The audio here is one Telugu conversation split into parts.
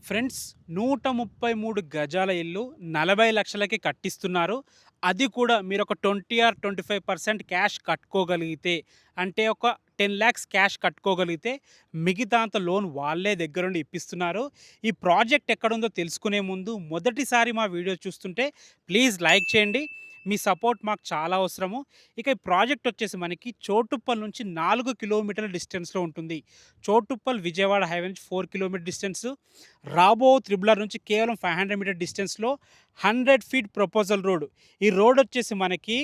ఫ్రెండ్స్ 133 గజాల ఇల్లు 40 లక్షలకి కట్టిస్తున్నారు. అది కూడా మీరొక 20 ఆర్ 25% క్యాష్ కట్టుకోగలిగితే, అంటే ఒక 10,00,000 క్యాష్ కట్టుకోగలిగితే, మిగతా అంత లోన్ వాళ్ళే దగ్గరుండి ఇప్పిస్తున్నారు. ఈ ప్రాజెక్ట్ ఎక్కడుందో తెలుసుకునే ముందు మొదటిసారి మా వీడియో చూస్తుంటే ప్లీజ్ లైక్ చేయండి. మీ సపోర్ట్ మాకు చాలా అవసరము. ఇక ఈ ప్రాజెక్ట్ వచ్చేసి మనకి చోటుప్పల్ నుంచి 4 కిలోమీటర్ల డిస్టెన్స్‌లో ఉంటుంది. చోటుప్పల్ విజయవాడ హైవే నుంచి 4 కిలోమీటర్ డిస్టెన్సు. రాబో త్రిబులర్ నుంచి కేవలం 500 మీటర్ డిస్టెన్స్‌లో 100 ఫీట్ ప్రపోజల్ రోడ్. ఈ రోడ్ వచ్చేసి మనకి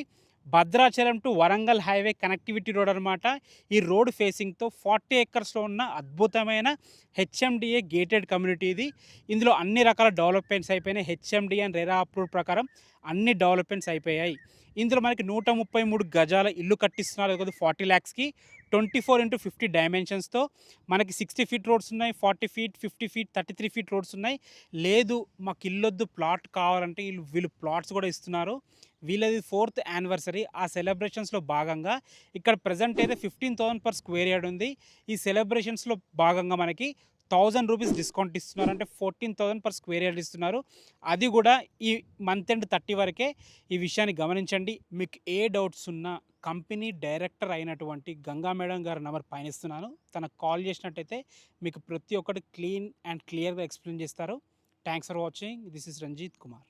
Bhadrachalam to Warangal highway connectivity road అనమాట. ఈ రోడ్ ఫేసింగ్‌తో 40 ఎకర్స్‌లో ఉన్న అద్భుతమైన హెచ్ఎండిఏ గేటెడ్ కమ్యూనిటీ ఇది. ఇందులో అన్ని రకాల డెవలప్‌మెంట్స్ అయిపోయినాయి. హెచ్ఎండిఏ అండ్ రెరా అప్రూవ్ ప్రకారం అన్ని డెవలప్‌మెంట్స్ అయిపోయాయి. ఇందులో మనకి 133 గజాల ఇల్లు కట్టిస్తున్నారు. అది 40 లాక్స్‌కి 24x50 డైమెన్షన్స్‌తో మనకి 60 ఫీట్ రోడ్స్ ఉన్నాయి. 40 ఫీట్, 50 ఫీట్, 33 ఫీట్ రోడ్స్ ఉన్నాయి. లేదు మాకు ఇల్లొద్దు ప్లాట్ కావాలంటే వీళ్ళు ప్లాట్స్ కూడా ఇస్తున్నారు. వీళ్ళది 4th యానివర్సరీ. ఆ సెలబ్రేషన్స్‌లో భాగంగా ఇక్కడ ప్రెజెంట్ అయితే 15,000 పర్ స్క్వేర్ యార్డ్ ఉంది. ఈ సెలబ్రేషన్స్‌లో భాగంగా మనకి ₹1,000 డిస్కౌంట్ ఇస్తున్నారు. అంటే 14,000 పర్ స్క్వేర్ యార్డ్ ఇస్తున్నారు. అది కూడా ఈ మంత్ ఎండ్ 30 వరకే. ఈ విషయాన్ని గమనించండి. మీకు ఏ డౌట్స్ ఉన్నా కంపెనీ డైరెక్టర్ అయినటువంటి గంగా మేడం గారి నంబర్ పైన ఇస్తున్నాను. తనకు కాల్ చేసినట్టయితే మీకు ప్రతి ఒక్కటి క్లీన్ అండ్ క్లియర్‌గా ఎక్స్‌ప్లెయిన్ చేస్తారు. Thanks for watching. This is Ranjith Kumar.